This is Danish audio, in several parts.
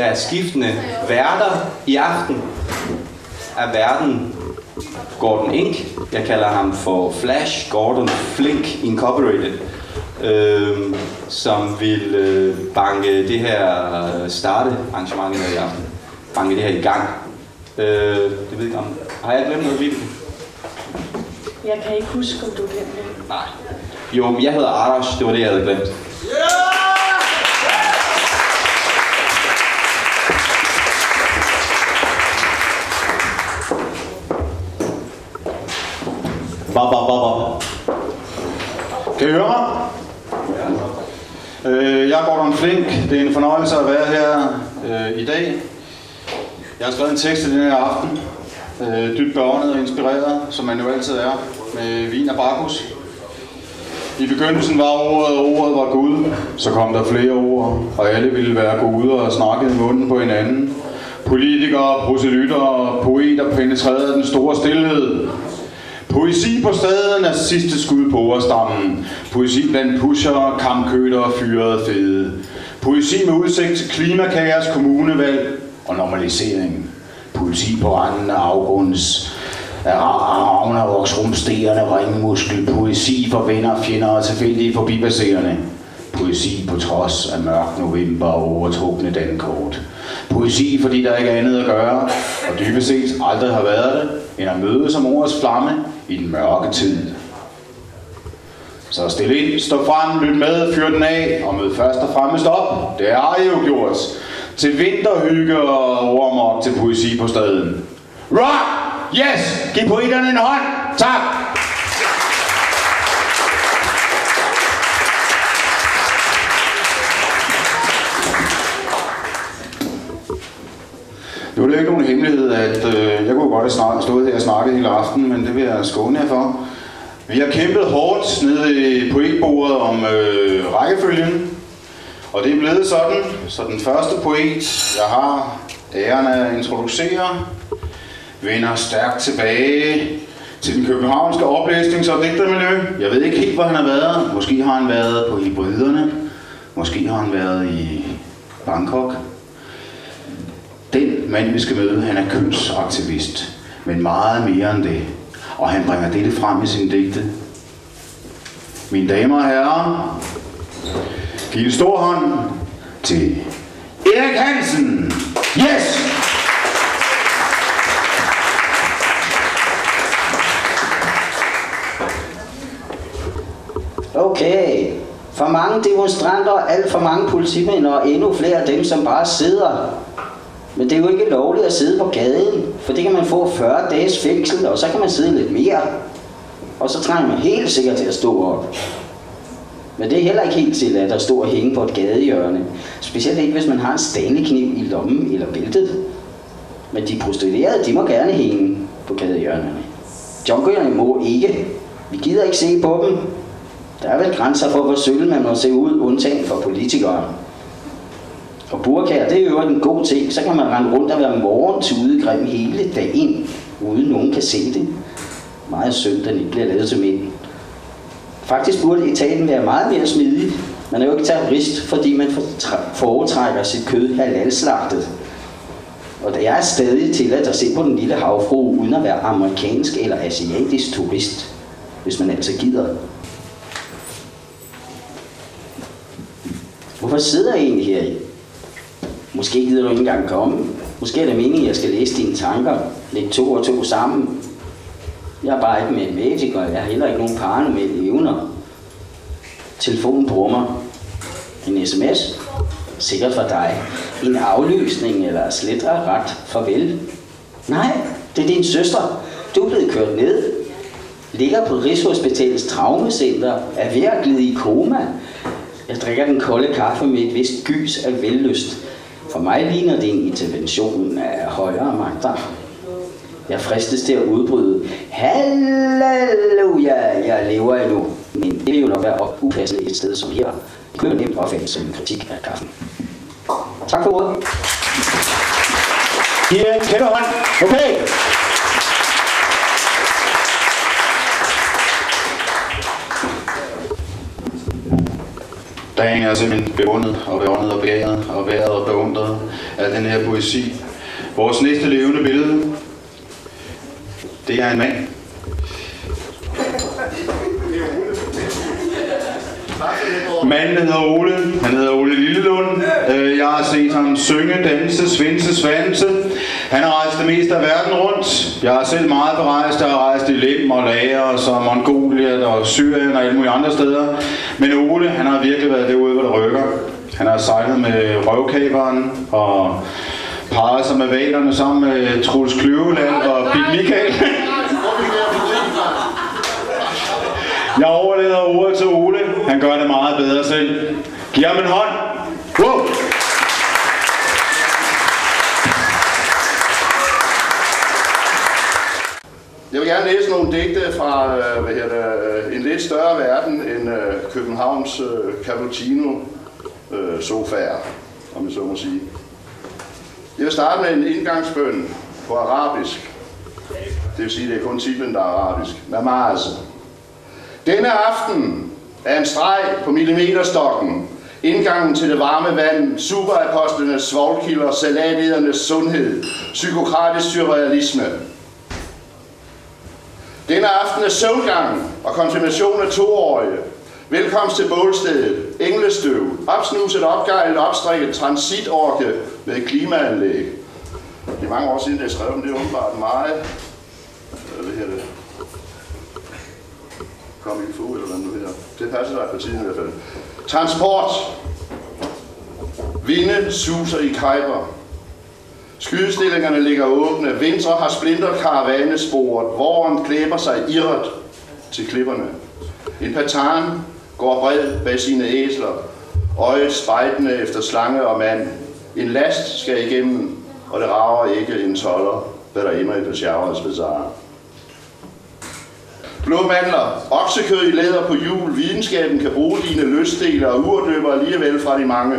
Der er skiftende værter i aften. Er verden Gordon Ink. Jeg kalder ham for Flash Gordon Flink Incorporated. Som vil banke det her starte arrangementet her i aften. Banke det her i gang. Det ved ikke om. Har jeg glemt noget, Vibeke? Jeg kan ikke huske, om du glemte det. Nej. Jo, men jeg hedder Arash. Det var det, jeg havde glemt. Kan I høre mig? Jeg er Gordon Flink. Det er en fornøjelse at være her i dag. Jeg har skrevet en tekst til den her aften. Dybt beåndet og inspireret, som man jo altid er, med vin og Bacchus. I begyndelsen var ordet, og ordet var Gud. Så kom der flere ord, og alle ville være guder og snakkede i munden på hinanden. Politikere, proselytter og poeter penetrerede den store stilhed. Poesi på Staden er sidste skud på ordstammen. Poesi blandt pusher, kampkøter og fyrede fede. Poesi med udsigt til klimakaos, kommunevalg og normalisering. Poesi på randen af afgrunds af Ragnarvoks rumsterende ringmuskel. Poesi for venner, fjender og tilfældige forbipasserende. Poesi på trods af mørk november og overtrukne dankort. Poesi, fordi der ikke er andet at gøre, og dybest set aldrig har været det, end at møde som ordets flamme i den mørke tid. Så stil ind, stå frem, lyt med, fyr den af, og mød først og fremmest op. Det har I jo gjort. Til vinterhygge og ormok til Poesi på Staden. Rock! Yes! Giv poeterne en hånd! Tak! Nu er det ikke nogen hemmelighed, at jeg kunne godt have stået her og snakket hele aftenen, men det vil jeg skåne jer for. Vi har kæmpet hårdt nede i poetbordet om rækkefølgen, og det er blevet sådan, så den første poet, jeg har æren at introducere, vender stærkt tilbage til den københavnske oplæsnings- og digtermiljø. Jeg ved ikke helt, hvor han har været. Måske har han været på Hebriderne. Måske har han været i Bangkok. Den mand, vi skal møde, han er kønsaktivist, men meget mere end det. Og han bringer dette frem i sin digte. Mine damer og herrer, giv en stor hånd til Erik Hansen. Yes! Okay. For mange demonstranter, alt for mange politimænd og endnu flere af dem, som bare sidder. Men det er jo ikke lovligt at sidde på gaden, for det kan man få 40 dages fængsel, og så kan man sidde lidt mere. Og så trænger man helt sikkert til at stå op. Men det er heller ikke helt tilladt at stå og hænge på et gadehjørne. Specielt ikke, hvis man har en Stanley-kniv i lommen eller bæltet. Men de prostituerede, de må gerne hænge på gadehjørnerne. Junkierne må ikke. Vi gider ikke se på dem. Der er vel grænser for, hvor sølv man må se ud, undtagen for politikere. Og burkaer, det er jo en god ting. Så kan man rende rundt og være morgentudegrim hele dagen, uden nogen kan se det. Meget synd, den ikke bliver lavet til mænd. Faktisk burde etaten være meget mere smidig. Man er jo ikke terrorist, fordi man foretrækker sit kød halalslagtet. Og det er stadig tilladt at se på den lille havfrue, uden at være amerikansk eller asiatisk turist, hvis man altså gider. Hvorfor sidder jeg egentlig her i? Måske gider du ikke engang komme. Måske er det meningen, at jeg skal læse dine tanker. Lægge 2 og 2 sammen. Jeg er bare ikke matematiker, jeg har heller ikke nogen paranormale evner. Telefonen brummer. En sms. Sikkert for dig. En aflysning eller slet og ret farvel. Nej, det er din søster. Du er blevet kørt ned. Ligger på Rigshospitalets traumacenter. Er ved at glide i koma. Jeg drikker den kolde kaffe med et vist gys af vellyst. For mig ligner det en intervention af højere magter. Jeg fristes til at udbryde. Halleluja, jeg lever endnu. Men det vil jo nok være upassende et sted som her. Det kunne jo nemt opfattes som en kritik af kaffen. Tak for ordet. Giv en kæmpe hånd. Okay. Dagen er simpelthen beundret og beundret og begæret og været og beundret af den her poesi. Vores næste levende billede, det er en mand. Manden hedder Ole. Han hedder Ole Lillelund. Jeg har set ham synge, danse, svinse, svanse. Han har rejst det meste af verden rundt. Jeg har selv meget berejst. Jeg har rejst i Lem og Laos og Mongoliet og Syrien og alle mulige andre steder. Men Ole, han har virkelig været derude, hvor det rykker. Han har sejlet med røvkaberen og parret sig med valerne sammen med Troels Kløveland og Big Michael. Jeg overlader ordet til Ole. Han gør det meget bedre selv. Giv ham en hånd. Wow. Jeg vil gerne læse nogle digte fra en lidt større verden end Københavns cappuccino-sofaer, om jeg så må sige. Jeg vil starte med en indgangsbøn på arabisk. Det vil sige, at det er kun titlen, der er arabisk. Namaz. Denne aften er en streg på millimeterstokken. Indgangen til det varme vand, superapostlenes svovlkilder, salatledernes sundhed, psykokratisk surrealisme. Denne aften er søvngang og konfirmation af 2-årige. Velkomst til bålstedet, englestøv, opsnuset, opgejlet, opstrikket transitorke med et klimaanlæg. Det er mange år siden, det er skrevet, men det er åbenbart meget. Hvad hedder det? Kom i fu, eller hvad nu hedder. Det passer dig på tiden i hvert fald. Transport. Vinde suser i kajper. Skydestillingerne ligger åbne. Vintre har splintret karavanesporet. Våren klæber sig irret til klipperne. En patan går bred bag sine æsler. Øjet spejtende efter slange og mand. En last skal igennem, og det rager ikke en toller, hvad der ender i Peshawars bazar. Blå mandler, oksekød i læder på hjul, videnskaben kan bruge dine lystdele og urdøber alligevel fra de mange.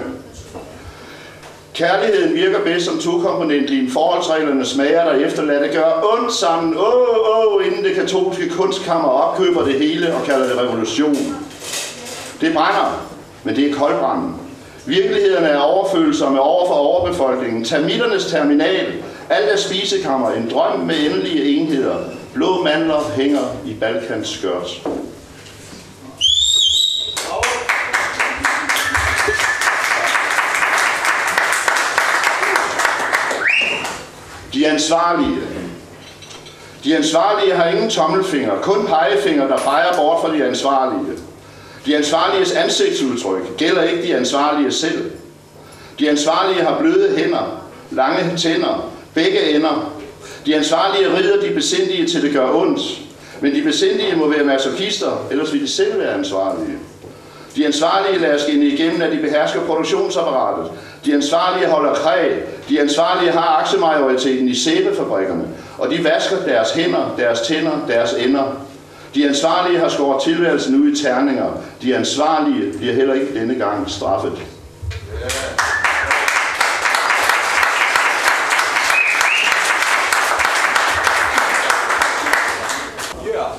Kærligheden virker bedst som tokomponentlig. Forholdsreglerne smager der efterladt. Det gør ondt sammen. Inden det katolske kunstkammer opkøber det hele og kalder det revolution. Det brænder, men det er koldbranden. Virkeligheden er overfølsomme over for overbefolkningen. Termitternes terminal. Alt er spisekammer. En drøm med endelige enheder. Blå mandler hænger i Balkans skørt. De ansvarlige. De ansvarlige har ingen tommelfinger, kun pegefinger, der peger bort fra de ansvarlige. De ansvarliges ansigtsudtryk gælder ikke de ansvarlige selv. De ansvarlige har bløde hænder, lange tænder, begge ender. De ansvarlige rider de besindige til det gør ondt. Men de besindige må være masochister, ellers vil de selv være ansvarlige. De ansvarlige lader skinne igennem, at de behersker produktionsapparatet. De ansvarlige holder kræg. De ansvarlige har aktiemajoriteten i sæbefabrikkerne. Og de vasker deres hænder, deres tænder, deres ender. De ansvarlige har skåret tilværelsen ud i terninger. De ansvarlige bliver heller ikke denne gang straffet.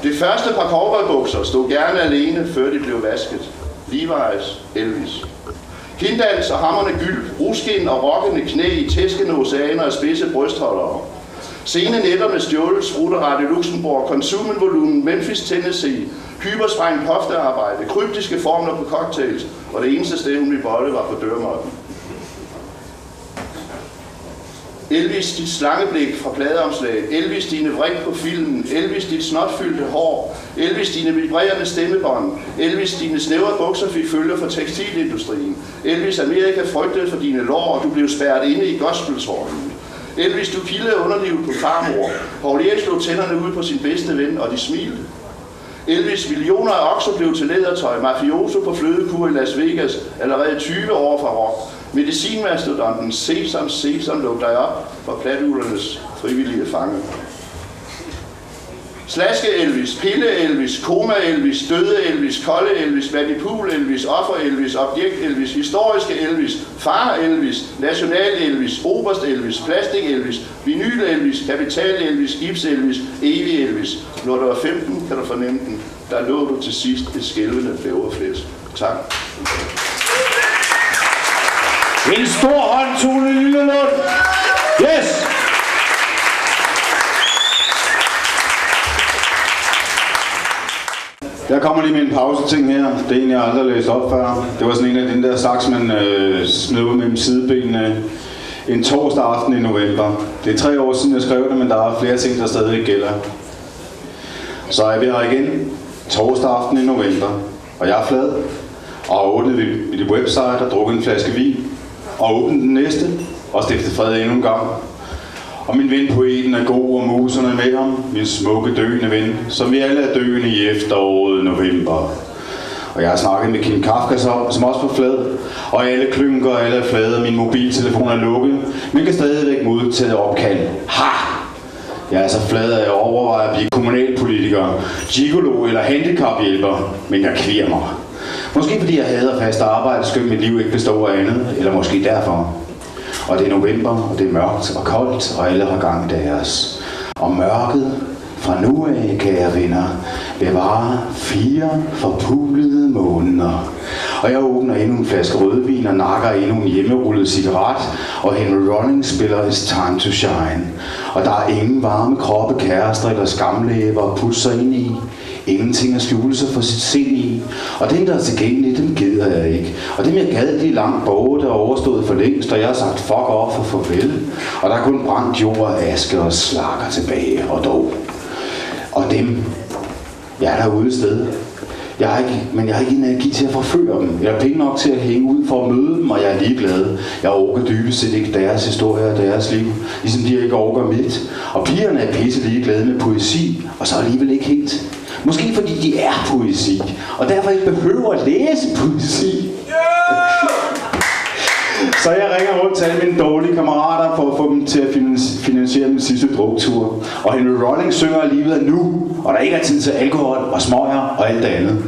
Det første par cowboybukser stod gerne alene, før de blev vasket. Levi's, Elvis. Kinddans og hammerne gyld, ruskin og rokkende knæ i tæskende oceaner af spidse brystholdere. Sene nætter med stjålet, spruteret i Luxembourg, konsumenvolumen, Memphis, Tennessee, hypersprængt hoftearbejde, kryptiske formler på cocktails, og det eneste sted, hun ville bolle, var på dørmåtten. Elvis, dit slangeblik fra pladeomslag. Elvis, dine vrik på filmen. Elvis, dit snotfyldte hår. Elvis, dine vibrerende stemmebånd. Elvis, dine snævre bukser fik følge for tekstilindustrien. Elvis, Amerika frygtede for dine lår, og du blev spærret inde i gospeltårnen. Elvis, du kildede underlivet på farmor. Paul Erik slog tænderne ud på sin bedste ven, og de smilte. Elvis, millioner af okser blev til lædertøj. Mafioso på flødekur i Las Vegas, allerede 20 år fra rock. Medicinmastodonten Sesam, Sesam, luk dig op for platuglernes frivillige fange. Slaske Elvis, Pille Elvis, Koma Elvis, Døde Elvis, Kolde Elvis, Vadipul Elvis, Offer Elvis, Objekt Elvis, Historiske Elvis, Far Elvis, National Elvis, Oberst Elvis, Plastik Elvis, Vinyl Elvis, Kapital Elvis, Gips Elvis, Evig Elvis. Når du er 15, kan du fornemme den. Der lå du til sidst et skælvende bæverflæsk. Tak. En stor hånd, Tone Lillelund. Yes! Jeg kommer lige med en pauseting her. Det er en, jeg aldrig læst op før. Det var sådan en af den der saks, man smed ud mellem sidebenene en torsdag aften i november. Det er 3 år siden, jeg skrev det, men der er flere ting, der stadig gælder. Så er vi her igen. Torsdag aften i november. Og jeg er flad. Og har åbnet mit website og drukket en flaske vin. Og åbnet den næste. Og stiftet fred endnu en gang. Og min ven poeten er god, og muserne med ham. Min smukke døende ven, som vi alle er døende i efteråret november. Og jeg har snakket med Kim Kafka, som også var flad. Og alle klynker, og alle er flade, og min mobiltelefon er lukket. Men kan stadigvæk modtage opkald. Ha! Jeg er så flad, at jeg overvejer at blive kommunalpolitiker, gigolo eller handicaphjælper. Men jeg kvier mig. Måske fordi jeg hader fast arbejde, skønt mit liv ikke består af andet. Eller måske derfor. Og det er november, og det er mørkt og koldt, og alle har gang i deres. Og mørket fra nu af, kære venner, bevare 4 forpulede måneder. Og jeg åbner endnu en flaske rødvin og nakker endnu en hjemmerullet cigaret, og Henry Rollins spiller It's Time to Shine. Og der er ingen varme kroppe, kærester eller skamlæber at putte sig ind i. Ingenting at skjule sig for sit sind i. Og den, der er tilgængelig, den gider jeg ikke. Og dem, jeg gad, de er langt borte og overstået for længst, og jeg har sagt fuck off og farvel. Og der er kun brændt jord, aske og slakker tilbage og dog. Og dem, jeg er derude et sted. Men jeg har ikke energi til at forføre dem. Jeg har penge nok til at hænge ud for at møde dem, og jeg er ligeglad. Jeg orker dybest set ikke deres historie og deres liv, ligesom de ikke orker mit. Og pigerne er pisse ligeglade med poesi, og så alligevel ikke helt. Måske fordi de er poesi, og derfor ikke behøver at læse poesi. Så jeg ringer rundt til alle mine dårlige kammerater for at få dem til at finansiere min sidste druktur. Og Henry Rollins synger livet nu, og der ikke er tid til alkohol og smøger og alt det andet.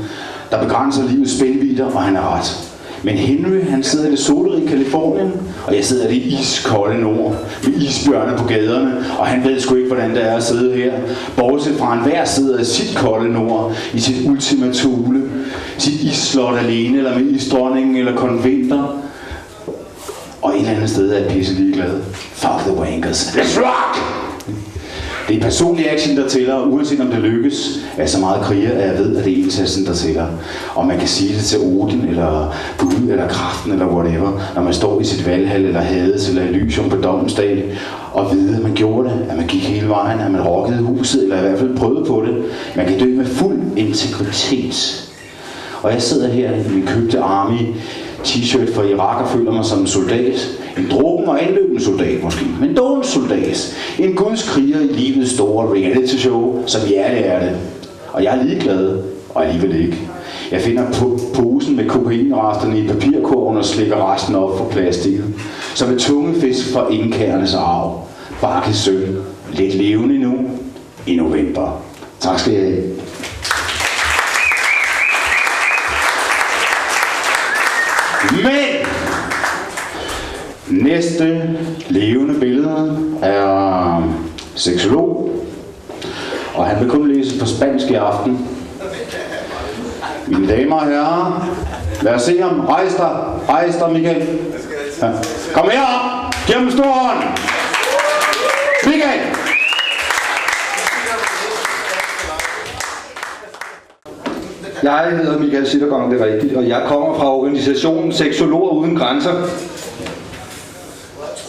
Der begrænser livets spændvidder, og han er ret. Men Henry, han sidder i det solrige Californien, og jeg sidder i det iskolde nord, med isbjørne på gaderne, og han ved sgu ikke, hvordan det er at sidde her. Bortset fra hver sidder i sit kolde nord, i sit ultimatule, sit isslot alene, eller med isdronningen, eller konventer. Og et eller andet sted er jeg pisse ligeglad. Fuck the wankers. Let's rock! Det er personlig action, der tæller, uanset om det lykkes, er så meget kriger, at jeg ved, at det er indsatsen, der tæller. Og man kan sige det til Odin, eller Gud, eller kraften, eller whatever, når man står i sit valghal, eller Hades, eller Elysium på dommens dag, og vide, at man gjorde det, at man gik hele vejen, at man rockede huset, eller i hvert fald prøvede på det. Man kan dø med fuld integritet. Og jeg sidder her i min købte Army t-shirt for Irak og føler mig som en soldat. En drukken og anløbende soldat måske, men dog en soldat. En guds kriger i livets store reality show, som hjerte er det. Og jeg er ligeglad, og alligevel ikke. Jeg finder posen med kokainresterne i papirkurven og slikker resten op for plastikket. Som en tungefisk fra indkærnes arv. Bakkes søn, lidt levende nu i november. Tak skal I have. Men næste levende billede er seksolog, og han vil kun læse på spansk i aften. Mine damer og herrer, lad os se ham. Rejs dig, Michael. Ja. Kom herop, giv ham en stor hånd. Michael! Jeg hedder Michael Sittergang, det er rigtigt, og jeg kommer fra organisationen Seksologer Uden Grænser.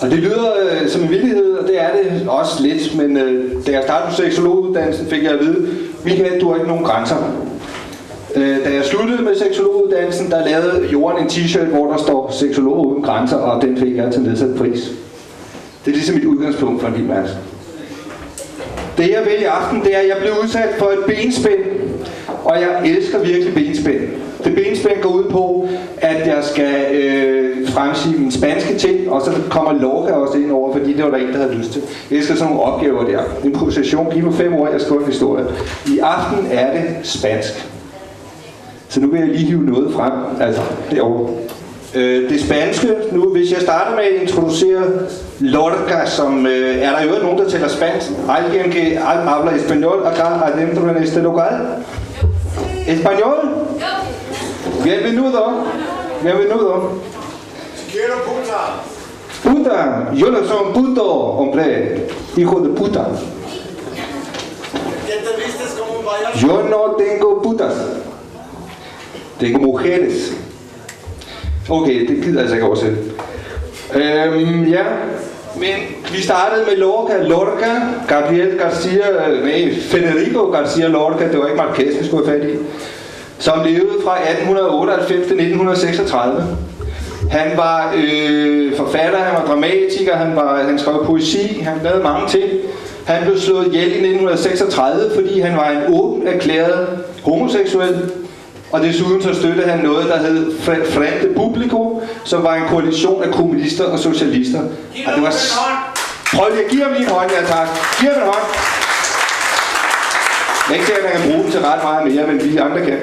Og det lyder som en vittighed, og det er det også lidt, men da jeg startede på seksologuddannelsen, fik jeg at vide, Michael, du har ikke nogen grænser. Da jeg sluttede med seksologuddannelsen, der lavede Jorden en t-shirt, hvor der står Seksologer Uden Grænser, og den fik jeg til nedsat pris. Det er ligesom et udgangspunkt for en hel masse. Det jeg vil i aften, det er, at jeg blev udsat for et benspænd. Og jeg elsker virkelig benspænd. Det benspænd går ud på, at jeg skal fremsige min spanske ting, og så kommer Lorca også ind over, fordi det var der en, der havde lyst til. Jeg elsker sådan nogle opgaver der. Improvisation, giv mig 5 år, jeg skriver en historie. I aften er det spansk. Så nu vil jeg lige hive noget frem, altså derovre. Det spanske, nu hvis jeg starter med at introducere Lorca, som er der jo nogen, der taler spansk. Alguien que habla español acá adentro en este local? Español? Bienvenido. Quiero puta. Puta, yo no soy un puto, hombre, hijo de puta. ¿Qué te vistes como un payaso? Yo no tengo putas. Tengo mujeres. Okay, det gider jeg altså ikke oversætte. Ja, men vi startede med Lorca, Gabriel Garcia, Federico Garcia Lorca, det var ikke Marquez, vi skulle have fat i, som levede fra 1898 til 1936. Han var forfatter, han var dramatiker, han skrev poesi, han lavede mange ting. Han blev slået ihjel i 1936, fordi han var en åben erklæret homoseksuel. Og desuden så støttede han noget, der hed Frente Publico, som var en koalition af kommunister og socialister. Og det var... Prøv lige at give ham lige en hånd, ja tak. Giv ham en hånd. Jeg er ikke sikker, at man kan bruge den til ret meget mere, men vi andre kan.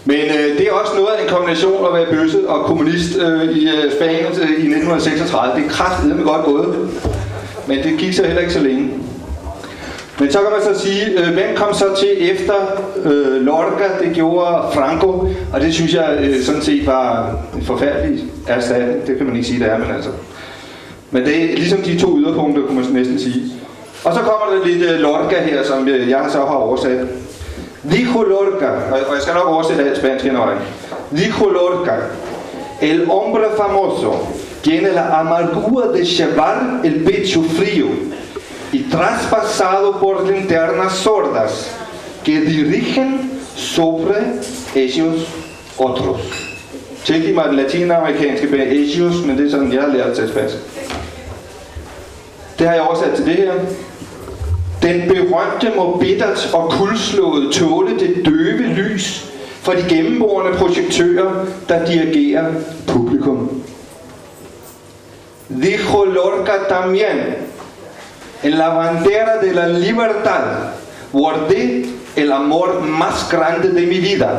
Men det er også noget af en kombination at være bøsse og kommunist i Spanien i 1936. Det er kraftedeme godt gået. Men det gik så heller ikke så længe. Men så kan man så sige, hvem kom så til efter Lorca? Det gjorde Franco, og det synes jeg sådan set var en forfærdelig erstatning. Det kan man ikke sige, det er, men altså. Men det er ligesom de to yderpunkter, kunne man næsten sige. Og så kommer der lidt Lorca her, som jeg så har oversat. Dijo Lorca, og jeg skal nok oversætte alt spansk hen ad vejen. Dijo Lorca, el hombre famoso tiene la amargura de llevar el pecho frío y traspasado por linternas sordas que dirigen sobre ellos otros. Tilgiv mig den latinamerikanske bag ellos, men det er sådan, jeg har lært til spansk. Det har jeg oversat til det her. Den berømte må bittert og kuldslået tåle det døve lys for de gennemborende projektører, der dirigerer publikum. Dijo Lorca también, en la bandera de la libertad guardé el amor más grande de mi vida.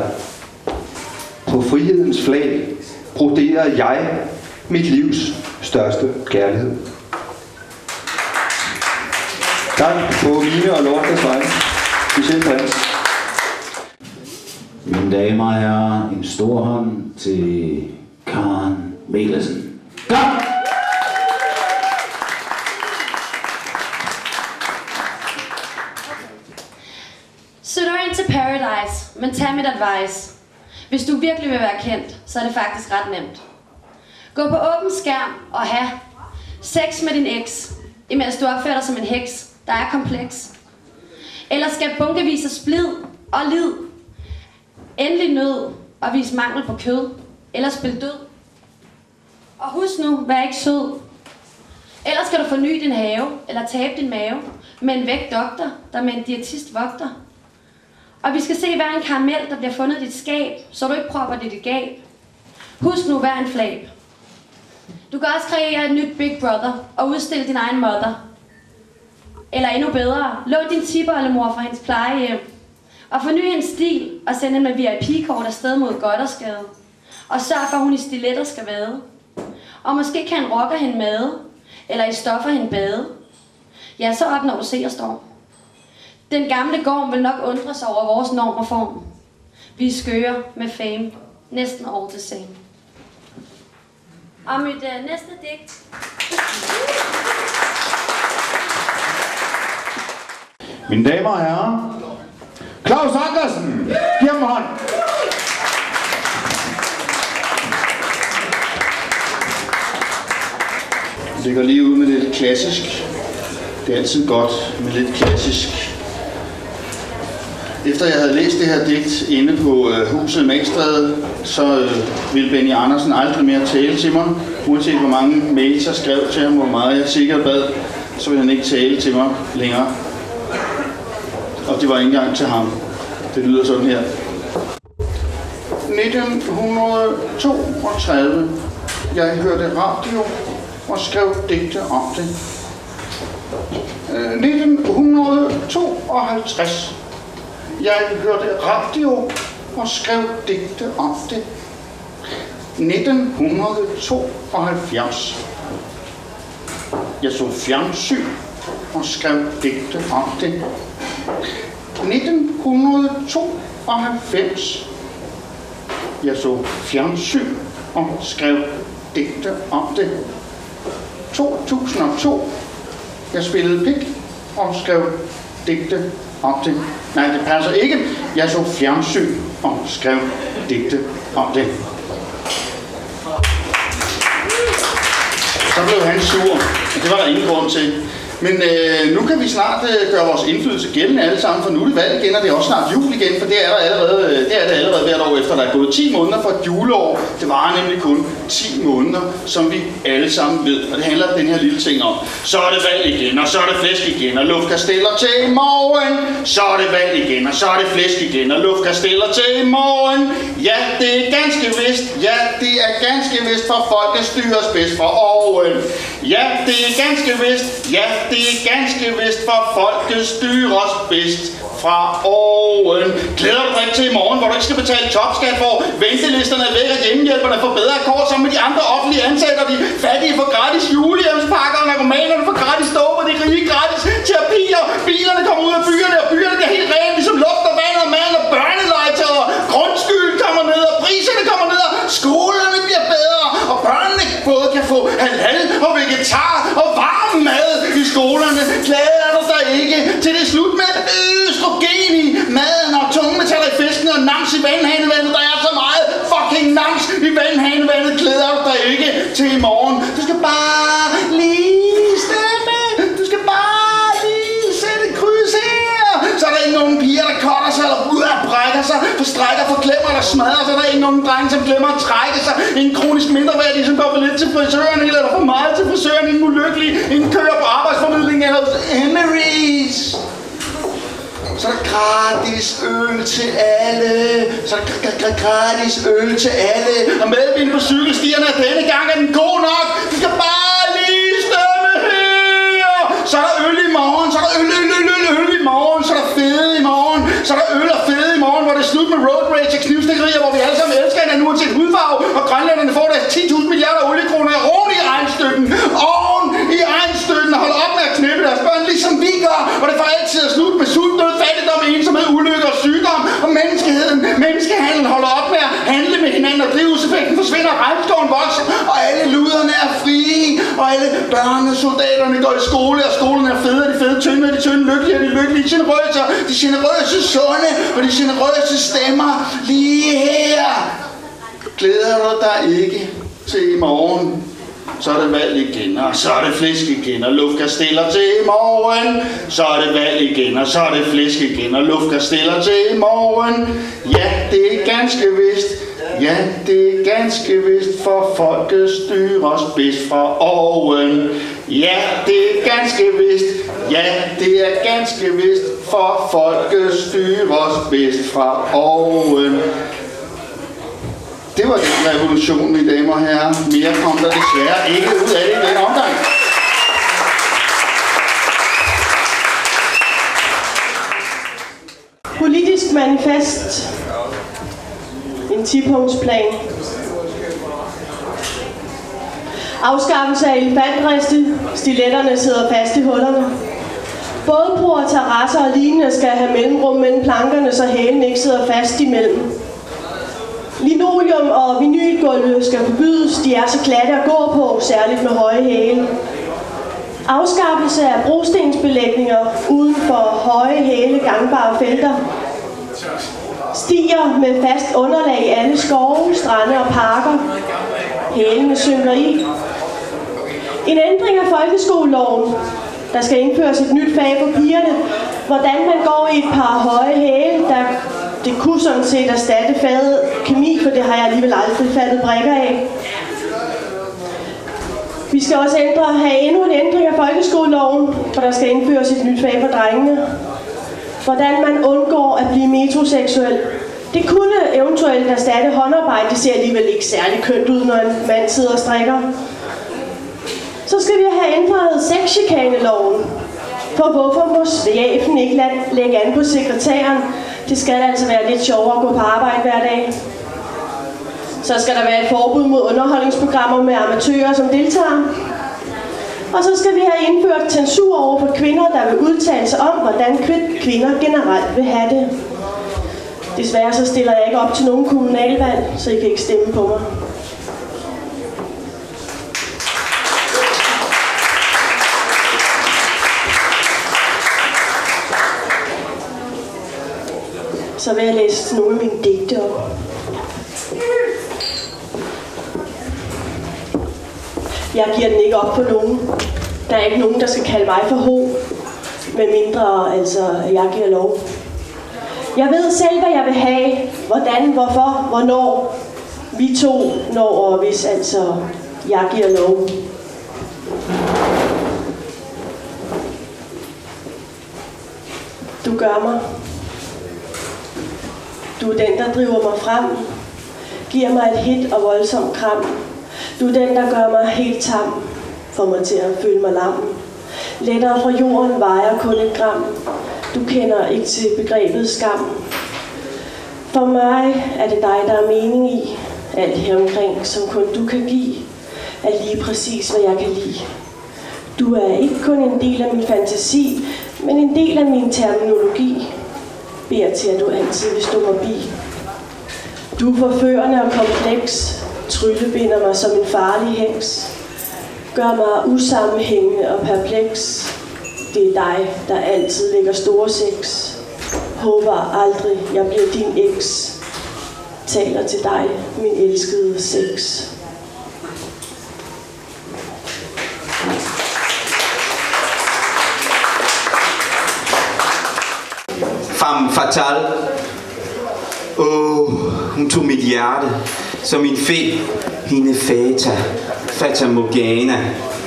På frihedens flag broderede jeg mit livs største kærlighed. Tak på mine og Lorcas vegne. Specielt Hans. Mine damer og herrer, en stor hånd til Karen Mikkelsen. Kom! Søger du ind til Paradise, men tag mit advice. Hvis du virkelig vil være kendt, så er det faktisk ret nemt. Gå på åben skærm og have sex med din eks, imens du opfører dig som en heks, der er kompleks. Eller skab bunkevis af splid og lid. Endelig nød og vis mangel på kød. Eller spil død. Og husk nu, vær ikke sød. Ellers skal du forny din have, eller tabe din mave med en væk doktor, der med en diætist vogter. Og vi skal se hver en karamel, der bliver fundet i dit skab, så du ikke propper det i dit gab. Husk nu hver en flab. Du kan også kreere et nyt Big Brother og udstille din egen mother. Eller endnu bedre, lån din tippeoldemor fra hendes plejehjem. Og forny en stil og send hende med VIP-kort afsted mod godt og skade. Og sørg for, at hun i stiletter skal vade. Og måske kan en rocker hende made, eller i stoffer hende bade. Ja, så opnår du seerstorm. Den gamle gorm vil nok undre sig over vores norm og form. Vi er skøre med fame, næsten all the same. Og mit næste digt. Mine damer og herrer, Claus Ankersen, giv ham hånd. Det ligger lige ud med lidt klassisk. Det er altid godt med lidt klassisk. Efter jeg havde læst det her digt inde på huset Magstræde, så ville Benny Andersen aldrig mere tale til mig. Uanset hvor mange mails jeg skrev til ham, hvor meget jeg sikkert bad, så ville han ikke tale til mig længere. Og det var ikke engang til ham. Det lyder sådan her. 1932. Jeg hørte radio og skrev digte om det. 1952. Jeg hørte radio og skrev digte om det. 1972. Jeg så fjernsyn og skrev digte om det. 1992. Jeg så fjernsyn og skrev digte om det. 2002. Jeg spillede pik og skrev digte om det. Nej, det passer ikke. Jeg så fjernsyn og skrev digte om det. Så blev han sur, og det var der ingen grund til. Men nu kan vi snart gøre vores indflydelse gældende alle sammen, for nu er det valg igen, og det er også snart jul igen, for det er det allerede hvert år efter, der er gået 10 måneder for et juleår. Det varer nemlig kun 10 måneder, som vi alle sammen ved, og det handler den her lille ting om. Så er det valg igen, og så er det flæsk igen, og luftkasteller til i morgen. Så er det valg igen, og så er det flæsk igen, og luftkasteller til i morgen. Ja, det er ganske vist, ja, det er ganske vist, for folket styres bedst fra oven. Ja, det er ganske vist, ja, det er ganske vist, for folket styres bedst fra oven. Glæder du dig ikke til i morgen, hvor du ikke skal betale topskat, hvor ventelisterne er væk, og hjemmehjælperne får bedre kår sammen med de andre offentlige ansatte, og de fattige får gratis julehjemspakker, og narkomanerne får gratis stoffer, de rige gratis terapier, bilerne kommer ud af byerne, og byerne bliver helt rene, ligesom luft og vand og mad, og børnelegetøj, og grundskylden kommer ned, og priserne kommer ned, og skolerne bliver bedre, og børnene både kan få halal og vegetar og varm mad i skolerne. Glæder du dig ikke til det slut med østrogen i maden og tungmetaller i fisken og nams i vandhanevandet? Der er så meget fucking nams i vandhanevandet. Glæder du dig ikke til i morgen? Du skal bare lige stemme. Du skal bare lige sætte kryds her. Så er der ikke nogen piger, der cutter sig eller brækker sig, forstrækker, forklemmer eller smadrer. Så er der ikke nogen drenge, som glemmer at trække sig. En kronisk mindreværdig, som går for lidt til frisøren, eller for meget til frisøren. En ulykkelig, en kører på arbejdsformidling eller Emery's. Så er der gratis øl til alle. Så er der gratis øl til alle. Og medvind på cykelstierne, og denne gang er den god nok. Du skal bare lige stemme her. Så er der øl i morgen. Så er der øl i morgen. Så er der fede i morgen. Så er der øl og fede i morgen, hvor det er slut med road rage og knivstikkerier, hvor vi alle sammen elsker hinanden uanset hudfarve. Og grønlænderne får deres 10.000 milliarder oliekroner oven i regnstøtten. Oven i regnstøtten. Og holder op med at knippe deres børn, ligesom vi gør. Og det får altid at slut med sult, død, fattigdom, ensomhed, ulykke og sygdom. Og menneskehandel holder op med at handle med hinanden, og drivhuseffekten forsvinder, og regnskoven vokser, og alle luderne er frie, og alle børnesoldaterne går i skole, og skolen er fede, og de fede tynde, og de tynde lykkelige, og de lykkelige generøse, de generøse sunde, og de generøse stemmer lige her. Glæder du dig ikke til i morgen? Så er det valg igen, og så er det flæsk igen, og luftkasteller til i morgen. Så er det valg igen, og så er det flæsk igen, og luftkasteller til i morgen. Ja, det er ganske vist. Ja, det er ganske vist, for folket styres bedst fra oven. Ja, det er ganske vist. Ja, det er ganske vist, for folket styres bedst fra oven. Det var den revolution, mine damer og herrer. Mere kom der desværre ikke ud af det i den omgang. Politisk manifest. En 10-punktsplan. Afskaffelse af elefantriste. Stiletterne sidder fast i hullerne. Bådbroer, terrasser og lignende skal have mellemrum mellem plankerne, så hælen ikke sidder fast imellem. Linoleum og vinylgulve skal forbydes, de er så glatte at gå på, særligt med høje hæle. Afskaffelse af brostensbelægninger uden for høje hæle gangbare felter. Stier med fast underlag i alle skove, strande og parker. Hælene synker i. En ændring af folkeskoleloven. Der skal indføres et nyt fag for pigerne. Hvordan man går i et par høje hæle, det kunne sådan set erstatte faget kemi, for det har jeg alligevel aldrig fattet brikker af. Vi skal også have endnu en ændring af folkeskoleloven, for der skal indføres et nyt fag for drengene. Hvordan man undgår at blive metroseksuel. Det kunne eventuelt erstatte håndarbejde. Det ser alligevel ikke særlig kønt ud, når en mand sidder og strikker. Så skal vi have ændret sexchikaneloven. For hvorfor må chefen ikke lægge an på sekretæren? Det skal altså være lidt sjovere at gå på arbejde hver dag. Så skal der være et forbud mod underholdningsprogrammer med amatører som deltager. Og så skal vi have indført censur over for kvinder, der vil udtale sig om, hvordan kvinder generelt vil have det. Desværre så stiller jeg ikke op til nogen kommunalvalg, så I kan ikke stemme på mig. så vil jeg læse nogle af mine digte op. Jeg giver den ikke op på nogen. Der er ikke nogen, der skal kalde mig for ho, medmindre altså, jeg giver lov. Jeg ved selv, hvad jeg vil have, hvordan, hvorfor, hvornår. Vi to når, og hvis altså jeg giver lov. Du gør mig. Du er den, der driver mig frem. Giver mig et hit og voldsomt kram. Du er den, der gør mig helt tam. Får mig til at føle mig lam. Lettere fra jorden vejer kun et gram. Du kender ikke til begrebet skam. For mig er det dig, der er mening i. Alt her omkring, som kun du kan give, er lige præcis, hvad jeg kan lide. Du er ikke kun en del af min fantasi, men en del af min terminologi. Beder til, at du altid vil stå mig bi. Du er forførende og kompleks. Tryllebinder mig som en farlig heks. Gør mig usammenhængende og perpleks. Det er dig, der altid lægger store sex. Håber aldrig, jeg bliver din eks. Taler til dig, min elskede sex. Femme fatale. Hun tog mit hjerte som en fe. Hende fata morgana.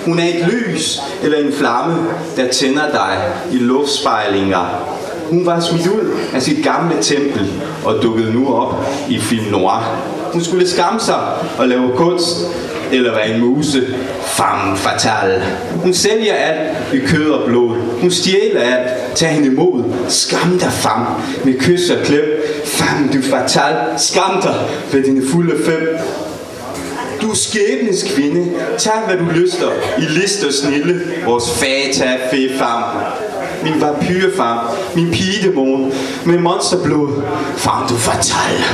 Hun er et lys eller en flamme, der tænder dig i luftspejlinger. Hun var smidt ud af sit gamle tempel og dukkede nu op i film noir. Hun skulle skamme sig og lave kunst eller være en muse. Femme fatale. Hun sælger alt i kød og blod. Hun stjæler alt. Tag hende imod. Skam dig, femme, med kys og klem. Femme du fatale. Skam dig ved dine fulde 5. Du er skæbnes kvinde. Tag hvad du lyster i list og snille. Vores fata femme. Min vampyrfam, min pigedæmon med monsterblod. Femme du fatale.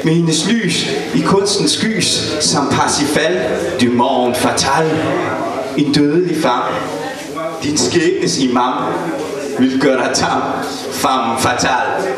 Med hendes lys i kunstens skys, som Parsifal du monde fatal. En dødelig fam. Din skæbnes imam vil gøre dig tam. Femme fatale.